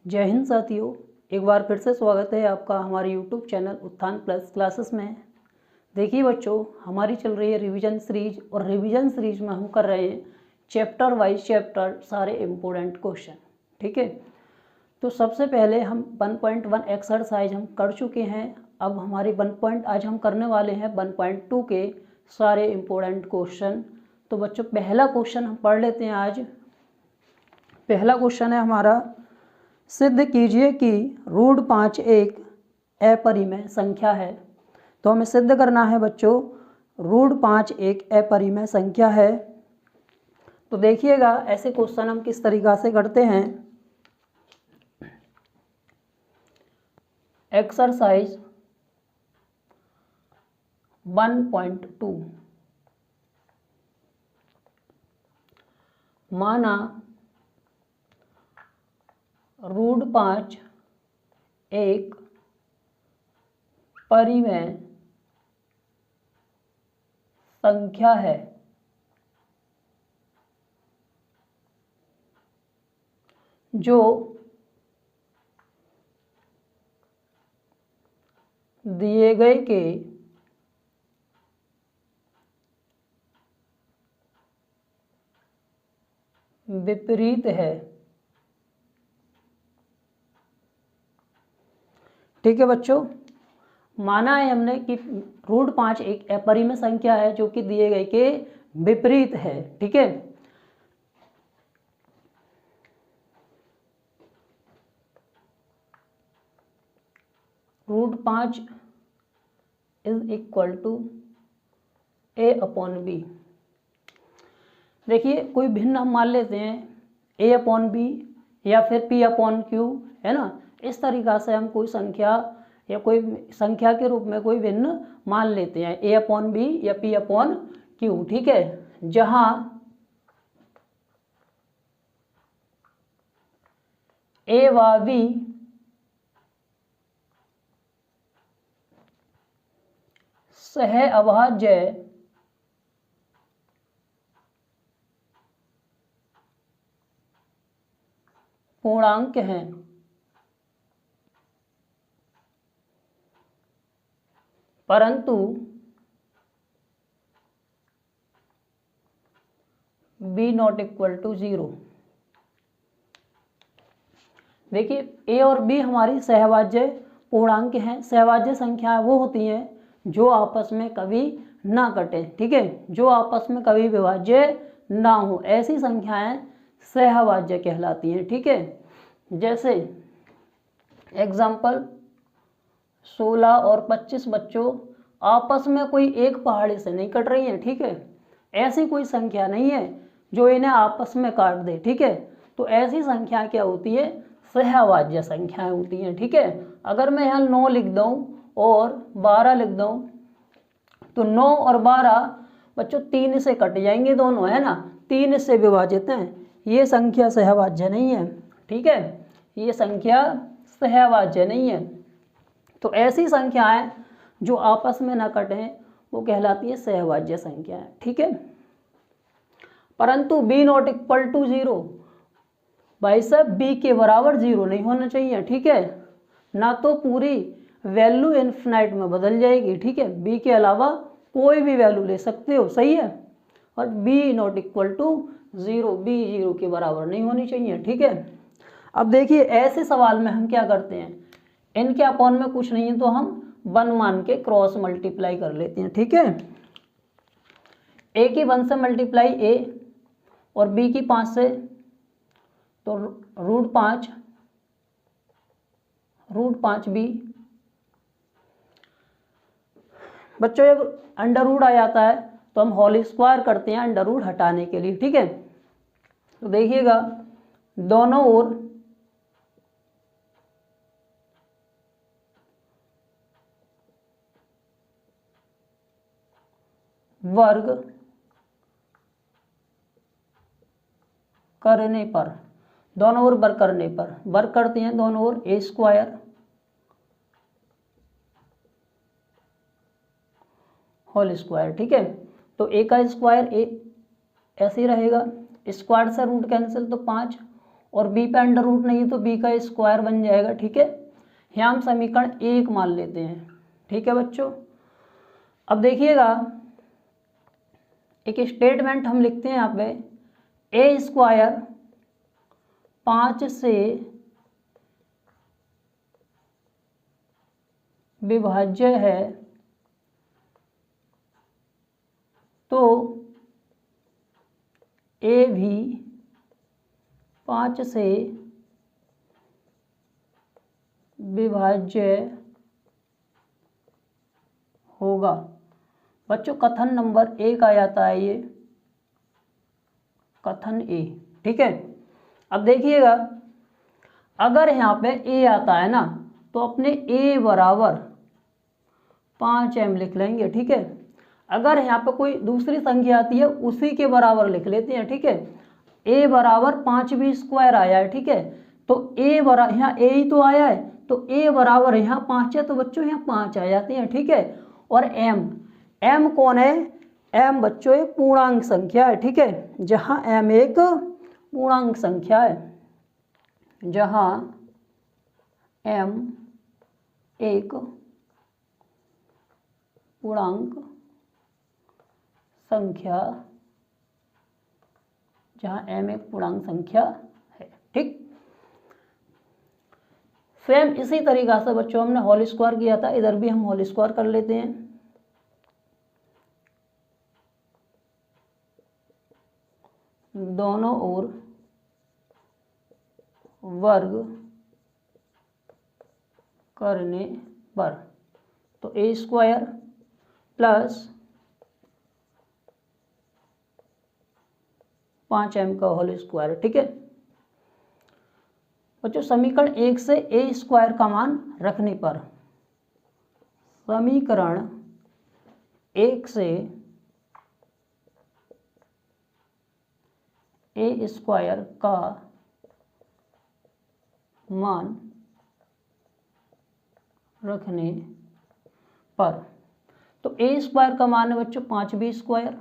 जय हिंद साथियों, एक बार फिर से स्वागत है आपका हमारे यूट्यूब चैनल उत्थान प्लस क्लासेस में। देखिए बच्चों, हमारी चल रही है रिवीजन सीरीज और रिवीजन सीरीज में हम कर रहे हैं चैप्टर वाइज चैप्टर सारे इम्पोर्टेंट क्वेश्चन। ठीक है, तो सबसे पहले हम 1.1 एक्सरसाइज हम कर चुके हैं। अब हमारी आज हम करने वाले हैं 1.2 के सारे इम्पोर्टेंट क्वेश्चन। तो बच्चों, पहला क्वेश्चन हम पढ़ लेते हैं आज। पहला क्वेश्चन है हमारा, सिद्ध कीजिए कि रूट 5 एक अपरिमेय संख्या है। तो हमें सिद्ध करना है बच्चों, रूट 5 एक अपरिमेय संख्या है। तो देखिएगा ऐसे क्वेश्चन हम किस तरीक़ा से करते हैं। एक्सरसाइज 1.2, माना रूट 5 एक परिमेय संख्या है जो दिए गए के विपरीत है। ठीक है बच्चों, माना है हमने कि रूट 5 एक अपरिमेय संख्या है जो कि दिए गए के विपरीत है। ठीक है, root 5 is equal to a upon b. देखिए, कोई भिन्न हम मान लेते हैं a अपॉन बी या फिर p अपॉन क्यू, है ना। इस तरीक़ा से हम कोई संख्या या कोई संख्या के रूप में कोई भिन्न मान लेते हैं, a अपॉन बी या p अपॉन क्यू। ठीक है, जहाँ a व b सह अभाज्य पूर्णांक हैं, परंतु b नॉट इक्वल टू 0। देखिए, a और b हमारी सहभाज्य पूर्णांक हैं। सहभाज्य संख्या वो होती हैं जो आपस में कभी ना कटे। ठीक है, जो आपस में कभी विभाज्य ना हो, ऐसी संख्याएं सहभाज्य कहलाती हैं। ठीक है, जैसे एग्जाम्पल 16 और 25 बच्चों आपस में कोई एक पहाड़ी से नहीं कट रही हैं। ठीक है, ऐसी कोई संख्या नहीं है जो इन्हें आपस में काट दे। ठीक है, तो ऐसी संख्या क्या होती है, सहभाज्य संख्याएं होती हैं। ठीक है, अगर मैं यहाँ 9 लिख दूँ और 12 लिख दूँ तो 9 और 12 बच्चों 3 से कट जाएंगे दोनों, है ना, 3 से विभाजित हैं। ये संख्या सहभाज्य नहीं है। ठीक है, ये संख्या सहभाज्य नहीं है। तो ऐसी संख्याएं जो आपस में न कटें वो कहलाती है सहभाज्य संख्याएं। ठीक है, परंतु b नॉट इक्वल टू 0, भाई साहब b के बराबर 0 नहीं होना चाहिए। ठीक है, ना तो पूरी वैल्यू इन्फिनाइट में बदल जाएगी। ठीक है, b के अलावा कोई भी वैल्यू ले सकते हो, सही है, और b not equal to 0, b 0 के बराबर नहीं होनी चाहिए। ठीक है, अब देखिए ऐसे सवाल में हम क्या करते हैं, इनके अपॉन में कुछ नहीं है तो हम 1 मान के क्रॉस मल्टीप्लाई कर लेते हैं। ठीक है, a की 1 से मल्टीप्लाई a और b की 5 से, तो रूट 5 b। बच्चों जब अंडर रूट आ जाता है तो हम होल स्क्वायर करते हैं अंडर रूट हटाने के लिए। ठीक है, तो देखिएगा दोनों ओर वर्ग करने पर, दोनों ओर वर्ग करने पर वर्ग करते हैं दोनों ओर a स्क्वायर होल स्क्वायर। ठीक है, तो a का स्क्वायर a ऐसे ही रहेगा, स्क्वायर से रूट कैंसिल तो 5 और बी पे अंडर रूट नहीं है तो बी का स्क्वायर बन जाएगा। ठीक है, यहाँ हम समीकरण 1 मान लेते हैं। ठीक है बच्चों, अब देखिएगा एक स्टेटमेंट हम लिखते हैं यहाँ पे, ए स्क्वायर 5 से विभाज्य है तो ए भी 5 से विभाज्य होगा। बच्चों कथन नंबर 1 आ जाता है ये, कथन ए। ठीक है, अब देखिएगा अगर यहाँ पे ए आता है ना तो अपने ए बराबर 5m लिख लेंगे। ठीक है, अगर यहाँ पे कोई दूसरी संख्या आती है उसी के बराबर लिख लेते हैं। ठीक है, ए बराबर 5b स्क्वायर आया है। ठीक है, तो ए बराबर यहाँ ए ही तो आया है तो ए बराबर यहाँ 5 है तो बच्चों यहाँ 5 आ जाते हैं। ठीक है, और m कौन है, m बच्चों एक पूर्णांक संख्या है। ठीक है, जहाँ m एक पूर्णांक संख्या है, जहाँ m एक पूर्णांक संख्या, जहाँ m एक पूर्णांक संख्या है। ठीक, सेम इसी तरीका से बच्चों हमने होल स्क्वायर किया था, इधर भी हम होल स्क्वायर कर लेते हैं। दोनों ओर वर्ग करने पर तो ए स्क्वायर प्लस 5m का होल स्क्वायर। ठीक है बच्चों, समीकरण 1 से ए स्क्वायर का मान रखने पर, समीकरण 1 से ए स्क्वायर का मान रखने पर, तो ए स्क्वायर का मान है बच्चों 5b स्क्वायर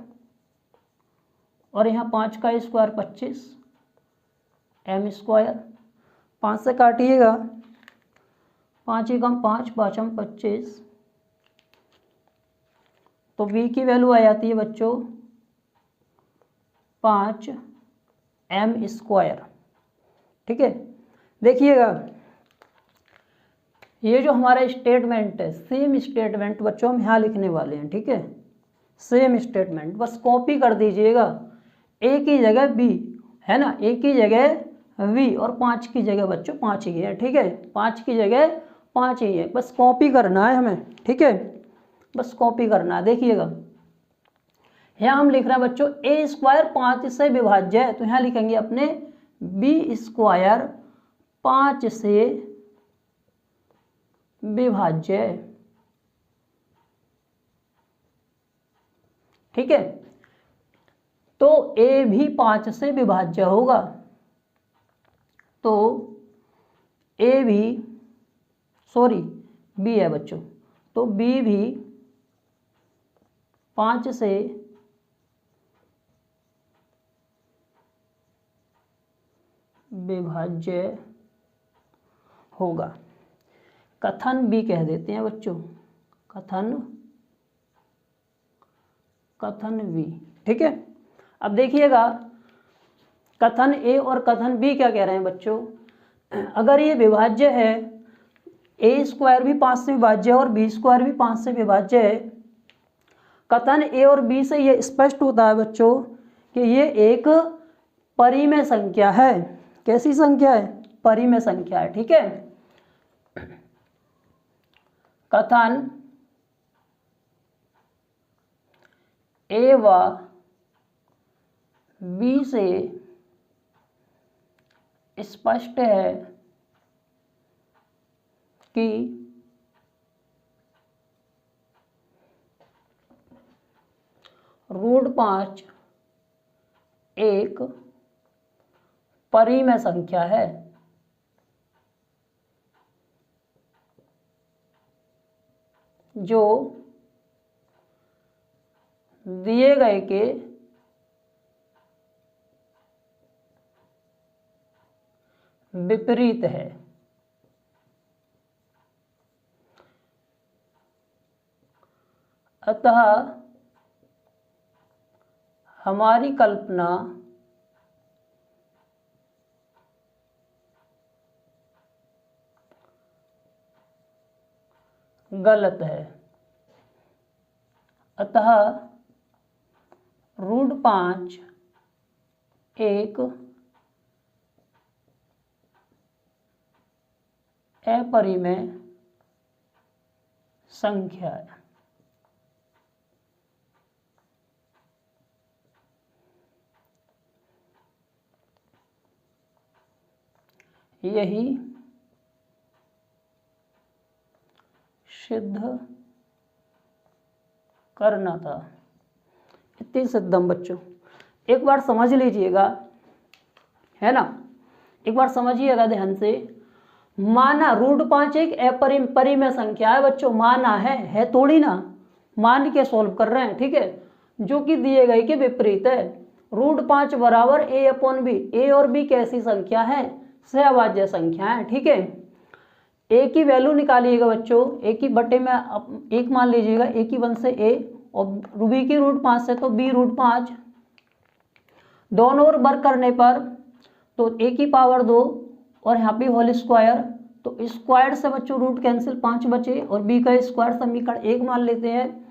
और यहाँ 5 का स्क्वायर 25 m स्क्वायर। 5 से काटिएगा, 5 एकम 5 5m 25, तो v की वैल्यू आ जाती है बच्चों 5m स्क्वायर। ठीक है, देखिएगा ये जो हमारा स्टेटमेंट है, सेम स्टेटमेंट बच्चों हम यहाँ लिखने वाले हैं। ठीक है, सेम स्टेटमेंट बस कॉपी कर दीजिएगा, ए की जगह बी है ना, ए की जगह वी और 5 की जगह बच्चों 5 ही है। ठीक है, 5 की जगह 5 ही है, बस कॉपी करना है हमें। ठीक है, बस कॉपी करना है। देखिएगा यहाँ हम लिख रहे हैं बच्चों ए स्क्वायर 5 से विभाज्य है तो यहाँ लिखेंगे अपने बी स्क्वायर 5 से विभाज्य है। ठीक है, तो ए भी 5 से विभाज्य होगा, तो ए भी बी है बच्चों, तो बी भी 5 से विभाज्य होगा। कथन बी कह देते हैं बच्चों, कथन बी। ठीक है, अब देखिएगा कथन ए और कथन बी क्या कह रहे हैं बच्चों, अगर ये विभाज्य है, ए स्क्वायर भी 5 से विभाज्य है और बी स्क्वायर भी 5 से विभाज्य है, कथन ए और बी से ये स्पष्ट होता है बच्चों कि ये एक परिमेय संख्या है। कैसी संख्या है, परिमेय संख्या है। ठीक है, कथन ए व बी से स्पष्ट है कि √5 एक परिमेय संख्या है। जो दिए गए के विपरीत है। अतः हमारी कल्पना गलत है। अतः √5 एक अपरिमेय संख्या है। यही सिद्ध करना था। इतनी सिद्धम बच्चों, एक बार समझ लीजिएगा, है ना, एक बार समझिएगा ध्यान से। माना √5 एक अपरिमेय संख्या है बच्चों, माना है थोड़ी ना, मान के सॉल्व कर रहे हैं, ठीक है, जो कि दिए गए के विपरीत है। √5 बराबर a/b, a और b कैसी संख्या है, सहभाज्य संख्या है, ठीक है। a की वैल्यू निकालिएगा बच्चों, a की बटे में एक मान लीजिएगा, a की 1 से a और b की √5 से तो b √5, दोनों ओर वर्ग करने पर तो a की पावर 2 और यहाँ पे होल स्क्वायर, तो स्क्वायर से बच्चों रूट कैंसिल, 5 बचे और b का स्क्वायर, समीकरण 1 मान लेते हैं।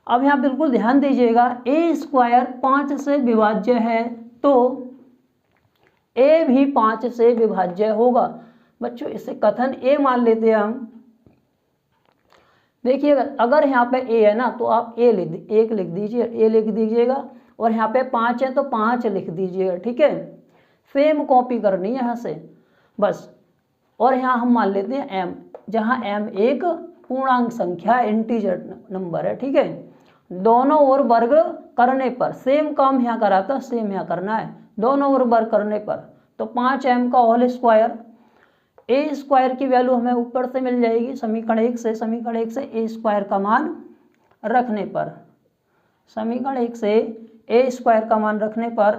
अब यहाँ बिल्कुल ध्यान दीजिएगा, a² 5 से विभाज्य है तो a भी 5 से विभाज्य होगा बच्चों। इसे कथन a मान लेते हैं हम। देखिए अगर यहाँ पे a है ना तो आप a लिख दीजिएगा, और यहाँ पे 5 है तो 5 लिख दीजिएगा, ठीक है। सेम कॉपी करनी है यहाँ से बस। और यहाँ हम मान लेते हैं m, जहाँ m एक पूर्णांक संख्या, इंटीजर नंबर है, ठीक है। दोनों ओर वर्ग करने पर सेम काम यहाँ करा था, सेम यहाँ करना है, दोनों ओर वर्ग करने पर तो 5m का होल स्क्वायर, a² की वैल्यू हमें ऊपर से मिल जाएगी समीकरण 1 से, a² का मान रखने पर, समीकरण 1 से a² का मान रखने पर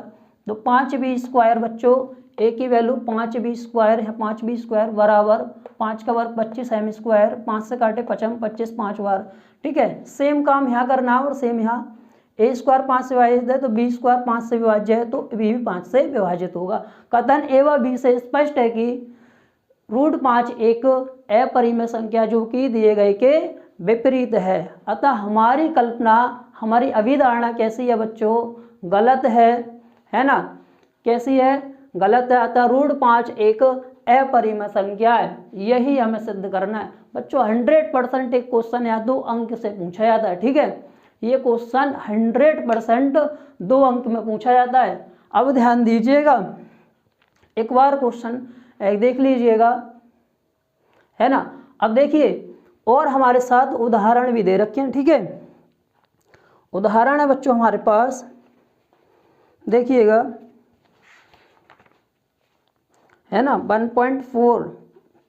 तो 5b² बच्चों, a की वैल्यू 5b² है, 5b² बराबर 5 का वर्ग 25 m², 5 से काटे 25 5 बार, ठीक है। सेम काम यहाँ करना और सेम यहाँ, a² 5 से विभाजित है तो b² 5 से विभाज्य है तो b भी 5 से विभाजित होगा। कथन a व b से स्पष्ट है कि √5 एक अपरिमेय संख्या जो कि दिए गए के विपरीत है। अतः हमारी कल्पना, हमारी अभिधारणा कैसी है बच्चों, गलत है ना, कैसी है, गलत है। अतः √5 एक अपरिमेय संख्या है, यही हमें सिद्ध करना है बच्चों। 100% एक क्वेश्चन या 2 अंक से पूछा जाता है, ठीक है। ये क्वेश्चन 100% 2 अंक में पूछा जाता है। अब ध्यान दीजिएगा, एक बार क्वेश्चन देख लीजिएगा, है ना। अब देखिए और हमारे साथ उदाहरण भी दे रखे हैं, ठीक है। उदाहरण है बच्चों हमारे पास, देखिएगा, है ना, 1.4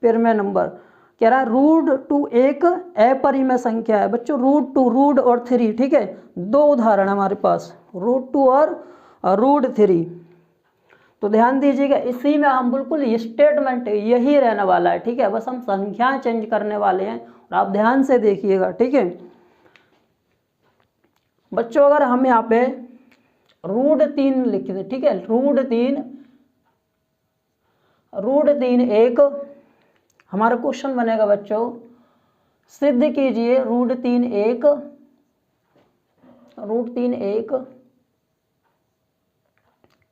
परिमेय नंबर कह रहा है √2 एक अपरिमेय संख्या है बच्चों। √2 और 3, ठीक है, 2 उदाहरण हमारे पास, √2 और √3। तो ध्यान दीजिएगा, इसी में हम बिल्कुल स्टेटमेंट यही रहने वाला है, ठीक है, बस हम संख्याएं चेंज करने वाले हैं और आप ध्यान से देखिएगा, ठीक है बच्चों। अगर हम यहाँ पे √3 लिख दें, ठीक है, √3 एक हमारा क्वेश्चन बनेगा बच्चों, सिद्ध कीजिए √3 एक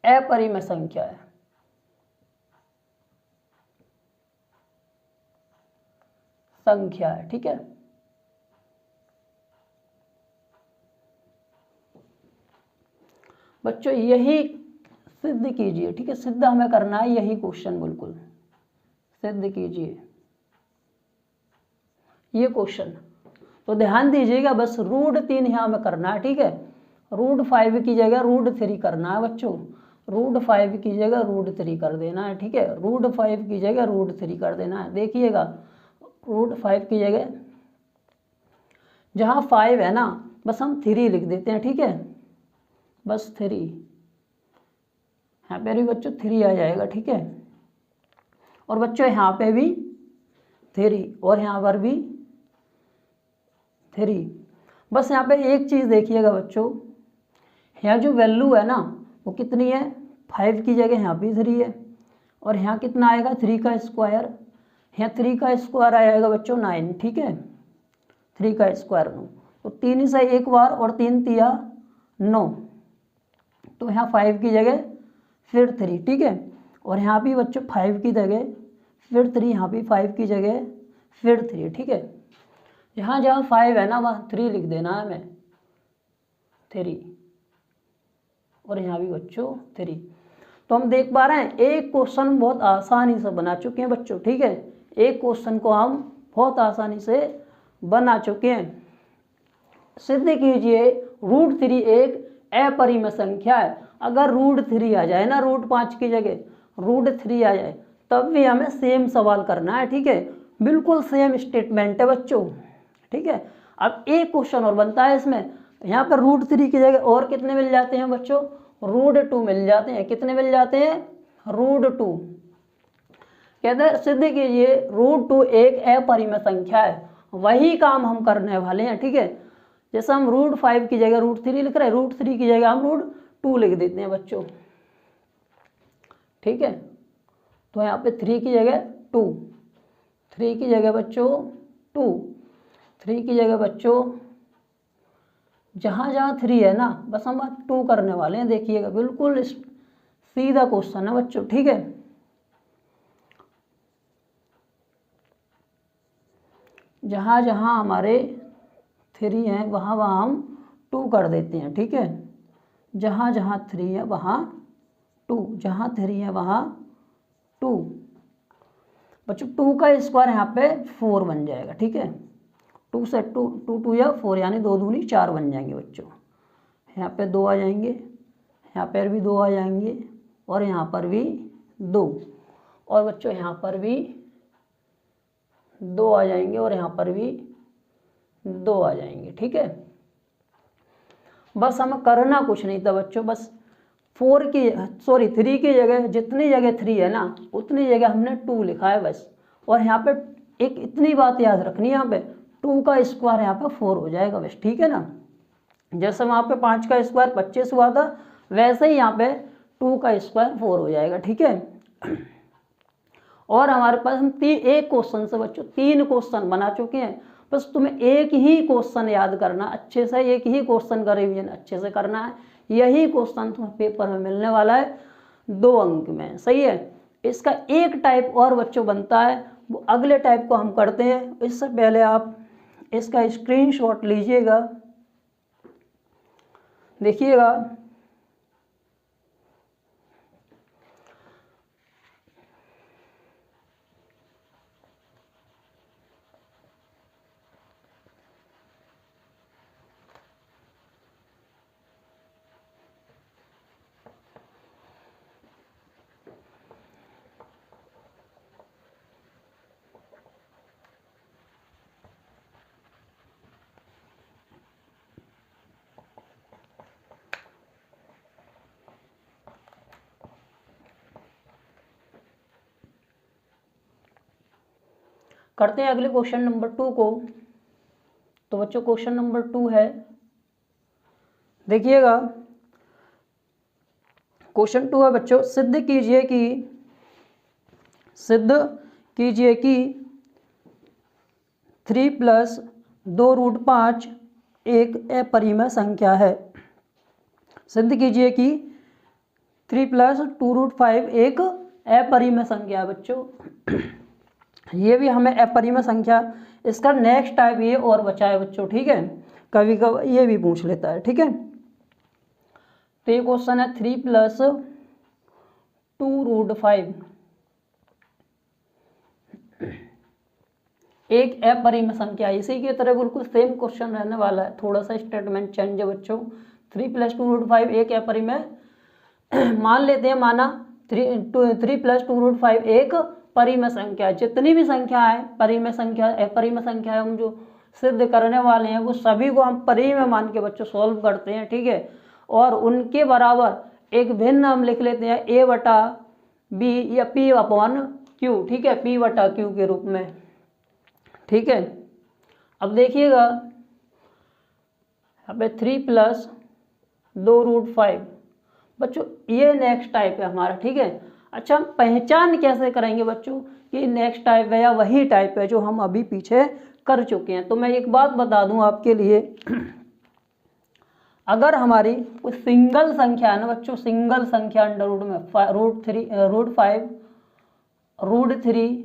अपरिमेय संख्या है, ठीक है। बच्चों यही सिद्ध कीजिए, ठीक है, सिद्ध हमें करना है यही क्वेश्चन, बिल्कुल सिद्ध कीजिए ये क्वेश्चन। तो ध्यान दीजिएगा, बस √3 यहाँ हमें करना है, ठीक है। √5 की जगह √3 करना है बच्चों, √5 की जगह √3 कर देना है, ठीक है, √5 की जगह √3 कर देना है। देखिएगा √5 की जगह जहाँ 5 है ना, बस हम 3 लिख देते हैं, ठीक है, बस 3, यहाँ पर भी बच्चों 3 आ जाएगा, ठीक है। और बच्चों यहाँ पे भी 3 और यहाँ पर भी 3। बस यहाँ पे एक चीज़ देखिएगा बच्चों, यहाँ जो वैल्यू है ना वो कितनी है, 5 की जगह यहाँ भी 3 है, और यहाँ कितना आएगा 3 का स्क्वायर, यहाँ 3 का स्क्वायर आएगा बच्चों 9, ठीक है, 3 का स्क्वायर 9, तो 3 से एक बार और 3 तिया 9, तो यहाँ 5 की जगह फिर 3, ठीक है, और यहाँ भी बच्चों 5 की जगह फिर 3, यहाँ भी 5 की जगह फिर 3, ठीक है। यहाँ जहाँ 5 है ना वहाँ 3 लिख देना है हमें, 3, और यहाँ भी बच्चों 3। तो हम देख पा रहे हैं एक क्वेश्चन बहुत आसानी से बना चुके हैं बच्चों, ठीक है, एक क्वेश्चन को हम बहुत आसानी से बना चुके हैं। सिद्ध कीजिए √3 एक अपरिमेय संख्या है। अगर √3 आ जाए ना, √5 की जगह √3 आ जाए तब भी हमें सेम सवाल करना है, ठीक है, बिल्कुल सेम स्टेटमेंट है बच्चों, ठीक है। अब एक क्वेश्चन और बनता है इसमें, यहाँ पर √3 की जगह और कितने मिल जाते हैं बच्चों, √2 मिल जाते हैं। कितने मिल जाते हैं, √2। कहते हैं सिद्ध कीजिए √2 एक अपरिमेय संख्या है। वही काम हम करने वाले हैं, ठीक है। जैसे हम √5 की जगह √3 लिख रहे हैं, √3 की जगह हम √2 लिख देते हैं बच्चों, ठीक है। तो यहाँ पे 3 की जगह 2, 3 की जगह बच्चों 2, 3 की जगह बच्चों जहाँ जहाँ 3 है ना बस हम 2 करने वाले हैं। देखिएगा बिल्कुल सीधा क्वेश्चन है बच्चों, ठीक है। जहाँ जहाँ हमारे 3 हैं वहाँ वहाँ हम 2 कर देते हैं, ठीक है। जहाँ जहाँ 3 है वहाँ 2, जहाँ 3 है वहाँ 2। बच्चों 2 का स्क्वायर यहाँ पे 4 बन जाएगा, ठीक है। 2 से 2 2 या 4 यानी 2 दूनी 4 बन जाएंगे बच्चों। यहाँ पे 2 आ जाएंगे, यहाँ पर भी 2 आ जाएंगे, और यहाँ पर भी 2, और बच्चों यहाँ पर भी 2 आ जाएंगे, और यहाँ पर भी 2 आ जाएंगे, ठीक है। बस हमें करना कुछ नहीं था बच्चों, बस 3 की जगह जितनी जगह 3 है ना उतनी जगह हमने 2 लिखा है बस। और यहाँ पे एक इतनी बात याद रखनी है, यहाँ पे 2 का स्क्वायर यहाँ पे 4 हो जाएगा बस, ठीक है ना। जैसे वहाँ पे 5 का स्क्वायर 25 हुआ था, वैसे ही यहाँ पे 2 का स्क्वायर 4 हो जाएगा, ठीक है। और हमारे पास हम एक क्वेश्चन से बच्चों 3 क्वेश्चन बना चुके हैं। बस तुम्हें एक ही क्वेश्चन याद करना अच्छे से, एक ही क्वेश्चन का रिवीजन अच्छे से करना है। यही क्वेश्चन तुम्हें पेपर में मिलने वाला है 2 अंक में, सही है। इसका एक टाइप और बच्चों बनता है, वो अगले टाइप को हम करते हैं। इससे पहले आप इसका स्क्रीनशॉट लीजिएगा, देखिएगा। करते हैं अगले क्वेश्चन नंबर 2 को। तो बच्चों क्वेश्चन नंबर 2 है, देखिएगा। क्वेश्चन 2 है बच्चों, सिद्ध कीजिए कि 3 + 2√5 एक अपरिमेय संख्या है। सिद्ध कीजिए कि 3 + 2√5 एक अपरिमेय संख्या है बच्चों। ये भी हमें अपरिमेय संख्या, इसका नेक्स्ट टाइप ये और बचा है बच्चों, ठीक है। कभी कभी ये भी पूछ लेता है, ठीक है। तो ये क्वेश्चन है 3 + 2√5 एक अपरिमेय संख्या। इसी की तरह बिल्कुल सेम क्वेश्चन रहने वाला है, थोड़ा सा स्टेटमेंट चेंज है बच्चों। 3 + 2√5 एक अपरिमेय मान लेते हैं, माना 3 + 2√5 एक परिमेय संख्या। जितनी भी संख्या है परिमेय संख्या, अपरिमेय संख्या है, हम जो सिद्ध करने वाले हैं वो सभी को हम परिमेय मान के बच्चों सॉल्व करते हैं, ठीक है। और उनके बराबर एक भिन्न हम लिख लेते हैं a/b या p/2 क्यू, ठीक है, पी बटा क्यू के रूप में, ठीक है। अब देखिएगा यहाँ पे 3 प्लस 2√5 बच्चों, ये नेक्स्ट टाइप है हमारा, ठीक है। अच्छा, हम पहचान कैसे करेंगे बच्चों कि नेक्स्ट टाइप है या वही टाइप है जो हम अभी पीछे कर चुके हैं? तो मैं एक बात बता दूं आपके लिए, अगर हमारी कोई सिंगल संख्या है ना बच्चों, सिंगल संख्या अंडर रूट में √5, √3,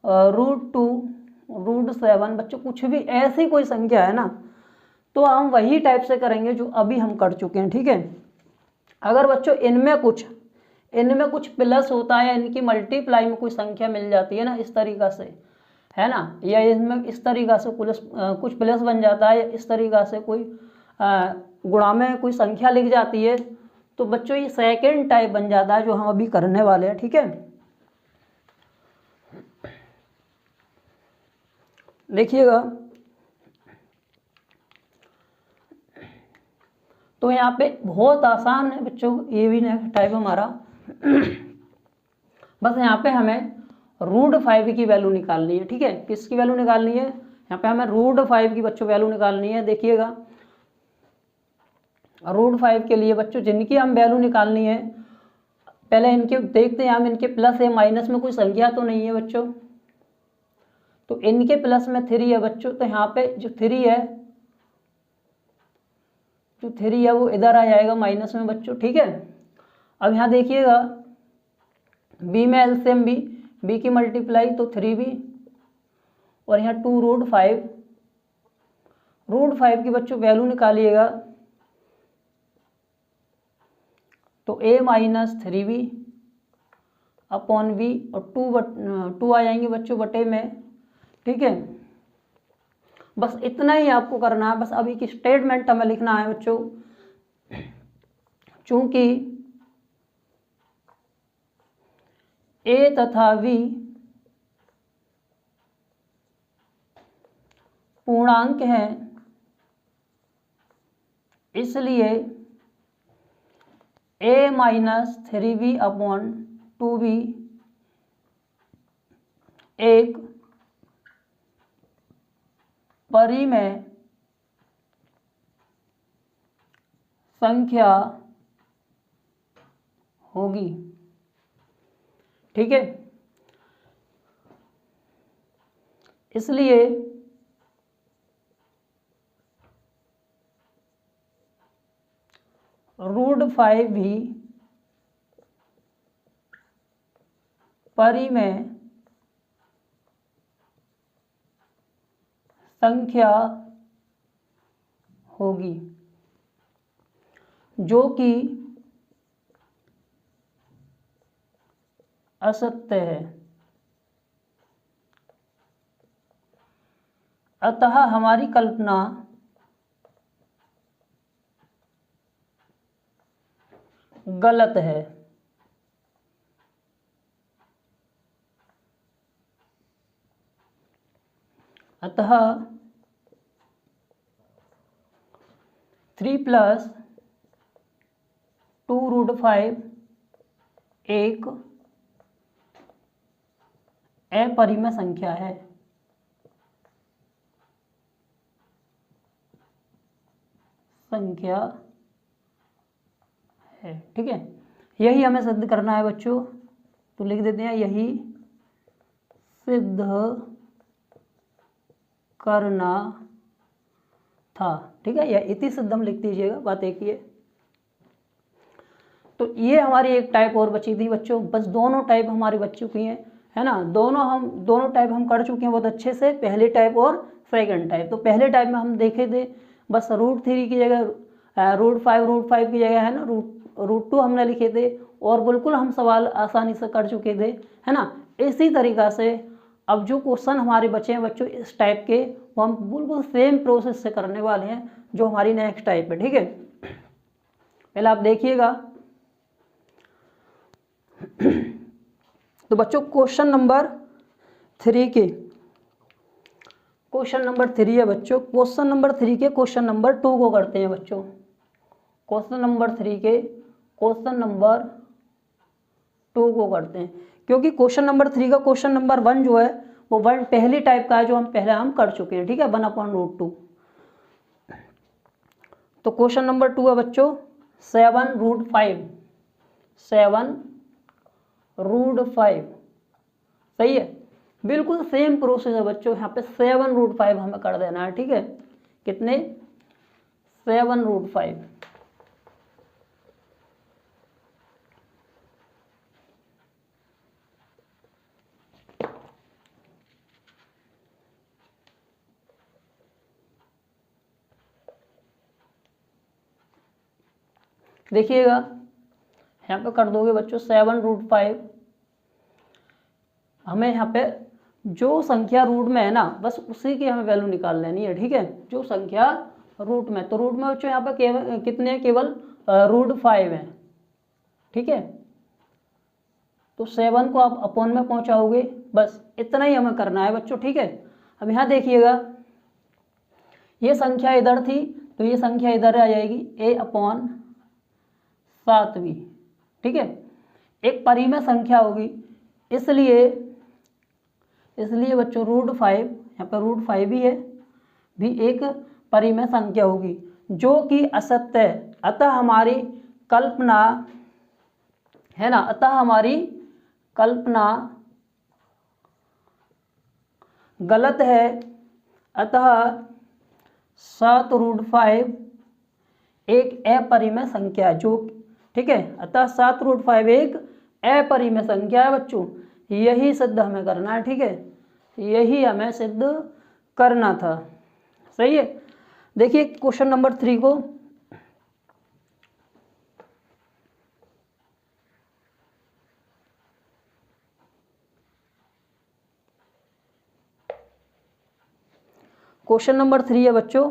√2, √7 बच्चों, कुछ भी ऐसी कोई संख्या है ना, तो हम वही टाइप से करेंगे जो अभी हम कर चुके हैं, ठीक है। अगर बच्चों इनमें कुछ प्लस होता है, इनकी मल्टीप्लाई में कोई संख्या मिल जाती है ना इस तरीक़ा से, है ना, या इसमें इस तरीक़ा से कुछ प्लस बन जाता है, या इस तरीक़ा से कोई गुणा में कोई संख्या लिख जाती है, तो बच्चों ये सेकेंड टाइप बन जाता है जो हम अभी करने वाले हैं, ठीक है। देखिएगा, तो यहाँ पे बहुत आसान है बच्चों, ये भी नेक्स्ट टाइप हमारा बस यहाँ पे हमें √5 की वैल्यू निकालनी है, ठीक है। किसकी वैल्यू निकालनी है? यहाँ पे हमें √5 की बच्चों वैल्यू निकालनी है। देखिएगा, √5 के लिए बच्चों जिनकी हम वैल्यू निकालनी है, पहले इनके देखते हैं हम, इनके प्लस या माइनस में कोई संख्या तो नहीं है बच्चों, तो इनके प्लस में 3 है बच्चों, तो यहाँ पे जो 3 है वो इधर आ जाएगा माइनस में बच्चों, ठीक है। अब यहाँ देखिएगा, बी में एलसीएम बी की मल्टीप्लाई तो 3b, और यहाँ 2√5 की बच्चों वैल्यू निकालिएगा तो a - 3b अपॉन b, और 2 आ जाएंगे बच्चों बटे में, ठीक है। बस इतना ही आपको करना है, बस अभी की स्टेटमेंट हमें लिखना है बच्चों, चूंकि a तथा v पूर्णांक हैं, इसलिए a - 3b अपॉन 2b एक परिमेय संख्या होगी, ठीक है। इसलिए √5 भी परिमेय संख्या होगी, जो कि असत्य है। अतः हमारी कल्पना गलत है। अतः 3 + 2√5 एक अपरिमेय संख्या है। ठीक है, यही हमें सिद्ध करना है बच्चों, तो लिख देते हैं यही सिद्ध करना था, ठीक है, या इति सिद्धम लिख दीजिएगा, बात एक ही है। तो ये हमारी एक टाइप और बची थी बच्चों, बस दोनों टाइप हमारी बच चुकी हैं, है ना। दोनों टाइप हम कर चुके हैं बहुत अच्छे से, पहले टाइप और सेकंड टाइप। तो पहले टाइप में हम देखे थे बस √3 की जगह √5 की जगह, है ना, √2 हमने लिखे थे, और बिल्कुल हम सवाल आसानी से कर चुके थे, है ना। इसी तरीक़ा से अब जो क्वेश्चन हमारे बचे हैं बच्चों इस टाइप के, वो हम बिल्कुल सेम प्रोसेस से करने वाले हैं जो हमारी नेक्स्ट टाइप है, ठीक है। पहले आप देखिएगा, तो बच्चों क्वेश्चन नंबर 3 है बच्चों। क्वेश्चन नंबर 3 के क्वेश्चन नंबर 2 को करते हैं बच्चों। क्वेश्चन नंबर 3 के क्वेश्चन नंबर 2 को करते हैं। क्योंकि क्वेश्चन नंबर 3 का क्वेश्चन नंबर 1 जो है वो 1 पहली टाइप का है, जो हम पहले कर चुके हैं, ठीक है, 1/√2। तो क्वेश्चन नंबर 2 है बच्चों 7√5, 7√5, सही है। बिल्कुल सेम प्रोसेस है बच्चों, यहाँ पे 7√5 हमें कर देना है, ठीक है। कितने? 7√5। देखिएगा यहाँ पे कर दोगे बच्चों 7√5। हमें यहाँ पे जो संख्या रूट में है ना, बस उसी की हमें वैल्यू निकाल लेनी है, ठीक है। जो संख्या रूट में, तो रूट में बच्चों यहाँ पे केवल कितने हैं? केवल √5 है, ठीक है। तो 7 को आप अपॉन में पहुंचाओगे, बस इतना ही हमें करना है बच्चों, ठीक है। अब यहाँ देखिएगा ये संख्या इधर थी तो ये संख्या इधर आ जाएगी, a/7b, ठीक है। एक परिमेय संख्या होगी, इसलिए बच्चों √5, यहाँ पर √5 भी है, भी एक परिमेय संख्या होगी जो कि असत्य है। अतः हमारी कल्पना है ना, अतः हमारी कल्पना गलत है। अतः 7√5 एक अपरिमेय संख्या है, जो, ठीक है। अतः 7√5 एक अपरिमेय संख्या है बच्चों। यही सिद्ध हमें करना है, ठीक है, यही हमें सिद्ध करना था, सही है। देखिए क्वेश्चन नंबर 3 को, क्वेश्चन नंबर 3 है बच्चों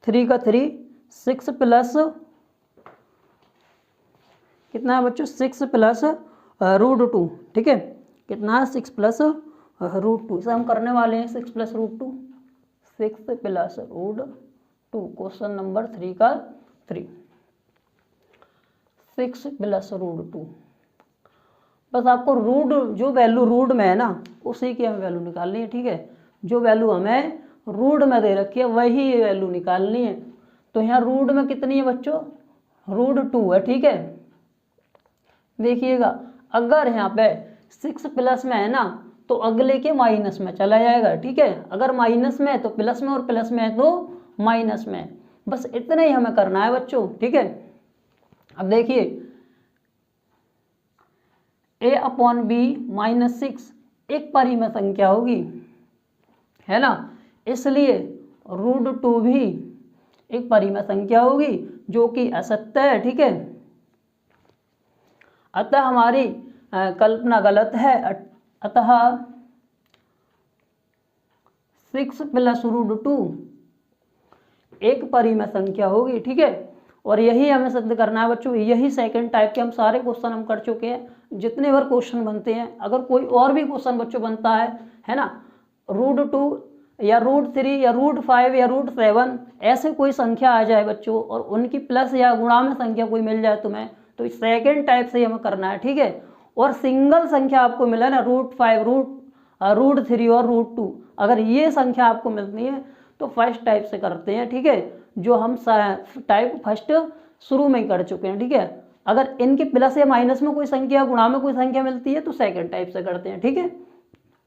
3 का 3, 6 प्लस कितना है बच्चों? 6 प्लस √2, ठीक है। कितना? 6 प्लस √2, इसे हम करने वाले हैं 6 प्लस √2, 6 प्लस √2, क्वेश्चन नंबर 3 का 3, 6 प्लस √2। बस आपको रूट, जो वैल्यू रूट में है ना उसी की हमें वैल्यू निकालनी है, ठीक है। जो वैल्यू हमें रूट में दे रखी है वही वैल्यू निकालनी है। तो यहाँ रूट में कितनी है बच्चों? √2 है, ठीक है। देखिएगा अगर यहाँ पे 6 प्लस में है ना तो अगले के माइनस में चला जाएगा, ठीक है। अगर माइनस में है तो प्लस में, और प्लस में है तो माइनस में, बस इतना ही हमें करना है बच्चों, ठीक है। अब देखिए a/b -6 एक परिमेय संख्या होगी, है ना, इसलिए √2 भी एक परिमेय संख्या होगी जो कि असत्य है, ठीक है। अतः हमारी कल्पना गलत है। अतः 6 प्लस √2 एक परिमेय संख्या होगी, ठीक है। और यही हमें सिद्ध करना है बच्चों। यही सेकंड टाइप के हम सारे क्वेश्चन हम कर चुके हैं, जितने बार क्वेश्चन बनते हैं। अगर कोई और भी क्वेश्चन बच्चों बनता है ना, √2 या √3 या √5 या √7 ऐसे कोई संख्या आ जाए बच्चों और उनकी प्लस या गुणा में संख्या कोई मिल जाए तुम्हें, तो इस सेकेंड टाइप से हमें करना है, ठीक है। और सिंगल संख्या आपको मिला ना √5 √3 और √2, अगर ये संख्या आपको मिलती है तो फर्स्ट टाइप से करते हैं, ठीक है। जो हम टाइप फर्स्ट शुरू में ही कर चुके हैं, ठीक है। अगर इनके प्लस या माइनस में कोई संख्या, गुणा में कोई संख्या मिलती है तो सेकंड टाइप से करते हैं, ठीक है।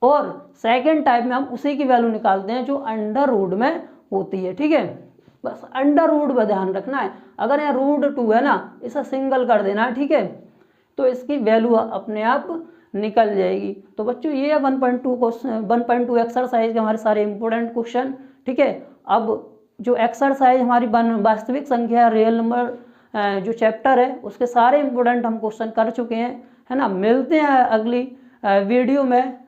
और सेकंड टाइप में हम उसी की वैल्यू निकालते हैं जो अंडर रूट में होती है, ठीक है। बस अंडर रूट पर ध्यान रखना है। अगर यहाँ √2 है ना, इसे सिंगल कर देना है, ठीक है, तो इसकी वैल्यू अपने आप निकल जाएगी। तो बच्चों ये 1.2 क्वेश्चन, 1.2 एक्सरसाइज के हमारे सारे इंपॉर्टेंट क्वेश्चन, ठीक है। अब जो एक्सरसाइज हमारी वास्तविक संख्या रियल नंबर जो चैप्टर है उसके सारे इंपॉर्टेंट हम क्वेश्चन कर चुके हैं, है ना। मिलते हैं अगली वीडियो में।